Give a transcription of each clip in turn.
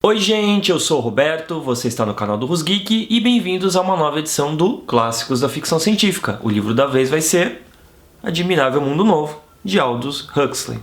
Oi gente, eu sou o Roberto, você está no canal do Rusgeek e bem-vindos a uma nova edição do Clássicos da Ficção Científica. O livro da vez vai ser Admirável Mundo Novo, de Aldous Huxley.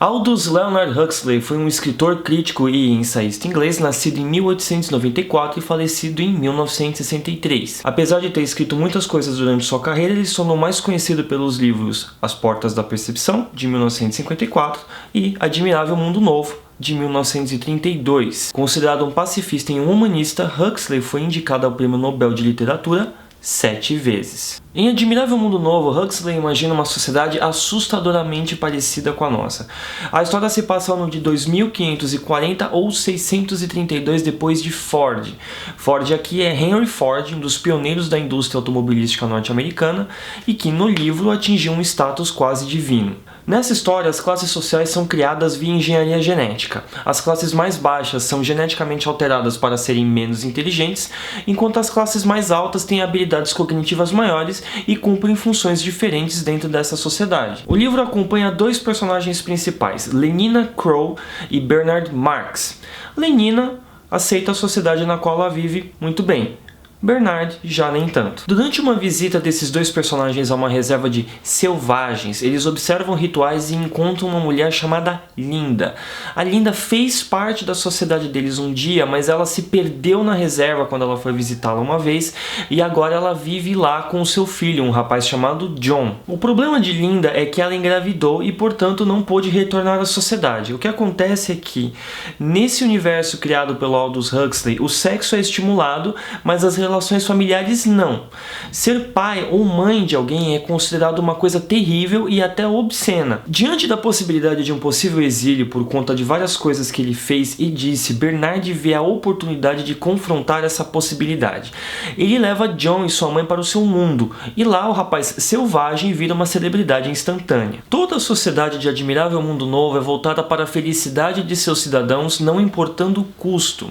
Aldous Leonard Huxley foi um escritor, crítico e ensaísta inglês nascido em 1894 e falecido em 1963. Apesar de ter escrito muitas coisas durante sua carreira, ele se tornou mais conhecido pelos livros As Portas da Percepção, de 1954, e Admirável Mundo Novo, de 1932. Considerado um pacifista e um humanista, Huxley foi indicado ao Prêmio Nobel de Literatura 7 vezes. Em Admirável Mundo Novo, Huxley imagina uma sociedade assustadoramente parecida com a nossa. A história se passa no ano de 2540 ou 632 depois de Ford. Ford aqui é Henry Ford, um dos pioneiros da indústria automobilística norte-americana e que no livro atingiu um status quase divino. Nessa história, as classes sociais são criadas via engenharia genética. As classes mais baixas são geneticamente alteradas para serem menos inteligentes, enquanto as classes mais altas têm habilidades cognitivas maiores e cumprem funções diferentes dentro dessa sociedade. O livro acompanha dois personagens principais, Lenina Crow e Bernard Marx. Lenina aceita a sociedade na qual ela vive muito bem. Bernard já nem tanto. Durante uma visita desses dois personagens a uma reserva de selvagens, eles observam rituais e encontram uma mulher chamada Linda. A Linda fez parte da sociedade deles um dia, mas ela se perdeu na reserva quando ela foi visitá-la uma vez e agora ela vive lá com o seu filho, um rapaz chamado John. O problema de Linda é que ela engravidou e, portanto, não pôde retornar à sociedade. O que acontece é que, nesse universo criado pelo Aldous Huxley, o sexo é estimulado, mas as relações familiares não. Ser pai ou mãe de alguém é considerado uma coisa terrível e até obscena. Diante da possibilidade de um possível exílio por conta de várias coisas que ele fez e disse, Bernard vê a oportunidade de confrontar essa possibilidade. Ele leva John e sua mãe para o seu mundo, e lá o rapaz selvagem vira uma celebridade instantânea. Toda a sociedade de Admirável Mundo Novo é voltada para a felicidade de seus cidadãos, não importando o custo.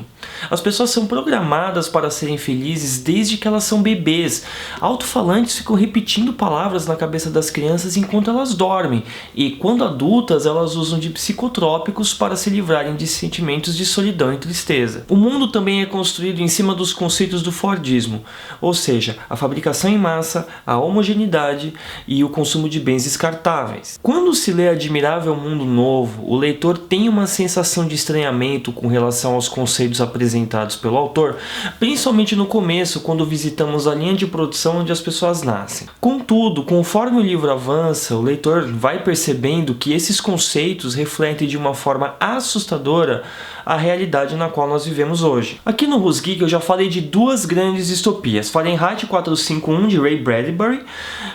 As pessoas são programadas para serem felizes desde que elas são bebês. Alto-falantes ficam repetindo palavras na cabeça das crianças enquanto elas dormem, e quando adultas elas usam de psicotrópicos para se livrarem de sentimentos de solidão e tristeza. O mundo também é construído em cima dos conceitos do Fordismo, ou seja, a fabricação em massa, a homogeneidade e o consumo de bens descartáveis. Quando se lê Admirável Mundo Novo, o leitor tem uma sensação de estranhamento com relação aos conceitos apresentados pelo autor, principalmente no começo, quando visitamos a linha de produção onde as pessoas nascem. Contudo, conforme o livro avança, o leitor vai percebendo que esses conceitos refletem de uma forma assustadora a realidade na qual nós vivemos hoje. Aqui no Rusgeek eu já falei de duas grandes distopias, Fahrenheit 451 de Ray Bradbury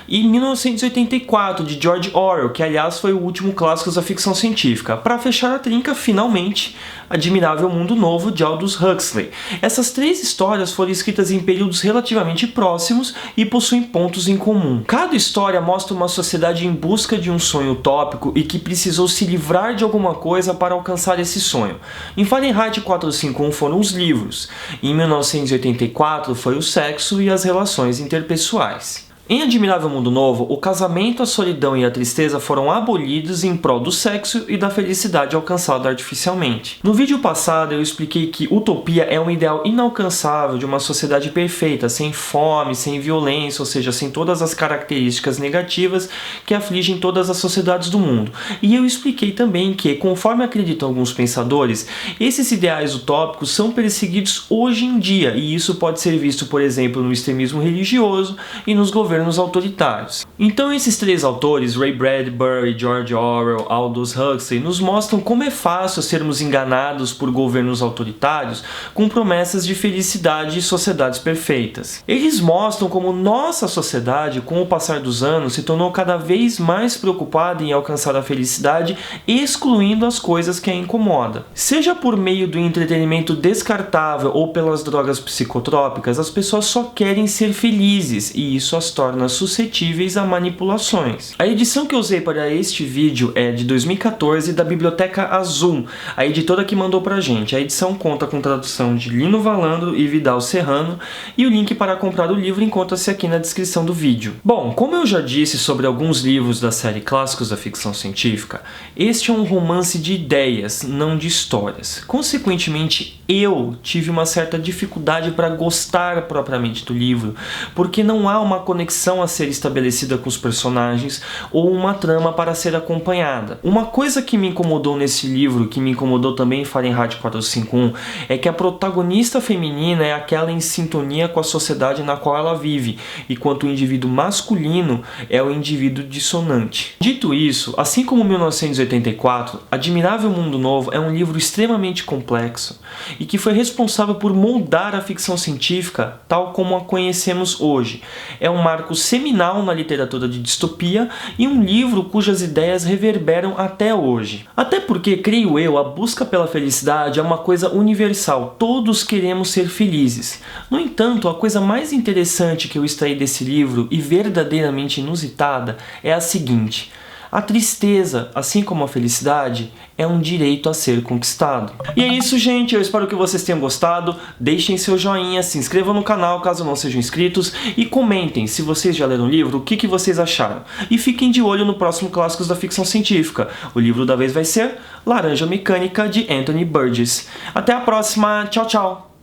e 1984 de George Orwell, que aliás foi o último clássico da ficção científica. Para fechar a trinca, finalmente, Admirável Mundo Novo de Aldous Huxley. Essas três histórias foram escritas em períodos relativamente próximos e possuem pontos em comum. Cada história mostra uma sociedade em busca de um sonho utópico e que precisou se livrar de alguma coisa para alcançar esse sonho. Em Fahrenheit 451 foram os livros, em 1984 foi o sexo e as relações interpessoais. Em Admirável Mundo Novo, o casamento, a solidão e a tristeza foram abolidos em prol do sexo e da felicidade alcançada artificialmente. No vídeo passado eu expliquei que utopia é um ideal inalcançável de uma sociedade perfeita, sem fome, sem violência, ou seja, sem todas as características negativas que afligem todas as sociedades do mundo. E eu expliquei também que, conforme acreditam alguns pensadores, esses ideais utópicos são perseguidos hoje em dia, e isso pode ser visto, por exemplo, no extremismo religioso e nos governos autoritários. Então esses três autores, Ray Bradbury, George Orwell, Aldous Huxley, nos mostram como é fácil sermos enganados por governos autoritários com promessas de felicidade e sociedades perfeitas. Eles mostram como nossa sociedade, com o passar dos anos, se tornou cada vez mais preocupada em alcançar a felicidade, excluindo as coisas que a incomodam. Seja por meio do entretenimento descartável ou pelas drogas psicotrópicas, as pessoas só querem ser felizes, e isso as torna torna suscetíveis a manipulações. A edição que eu usei para este vídeo é de 2014 da Biblioteca Azul, a editora que mandou pra gente. A edição conta com tradução de Lino Valandro e Vidal Serrano, e o link para comprar o livro encontra-se aqui na descrição do vídeo. Bom, como eu já disse sobre alguns livros da série Clássicos da Ficção Científica, este é um romance de ideias, não de histórias. Consequentemente, eu tive uma certa dificuldade para gostar propriamente do livro, porque não há uma conexão a ser estabelecida com os personagens ou uma trama para ser acompanhada. Uma coisa que me incomodou nesse livro, que me incomodou também em Fahrenheit 451, é que a protagonista feminina é aquela em sintonia com a sociedade na qual ela vive, enquanto o indivíduo masculino é o indivíduo dissonante. Dito isso, assim como 1984, Admirável Mundo Novo é um livro extremamente complexo e que foi responsável por moldar a ficção científica tal como a conhecemos hoje. É um marco seminal na literatura de distopia e um livro cujas ideias reverberam até hoje. Até porque, creio eu, a busca pela felicidade é uma coisa universal. Todos queremos ser felizes. No entanto, a coisa mais interessante que eu extraí desse livro e verdadeiramente inusitada é a seguinte: a tristeza, assim como a felicidade, é um direito a ser conquistado. E é isso, gente. Eu espero que vocês tenham gostado. Deixem seu joinha, se inscrevam no canal caso não sejam inscritos e comentem se vocês já leram o livro, o que vocês acharam. E fiquem de olho no próximo Clássicos da Ficção Científica. O livro da vez vai ser Laranja Mecânica, de Anthony Burgess. Até a próxima. Tchau, tchau.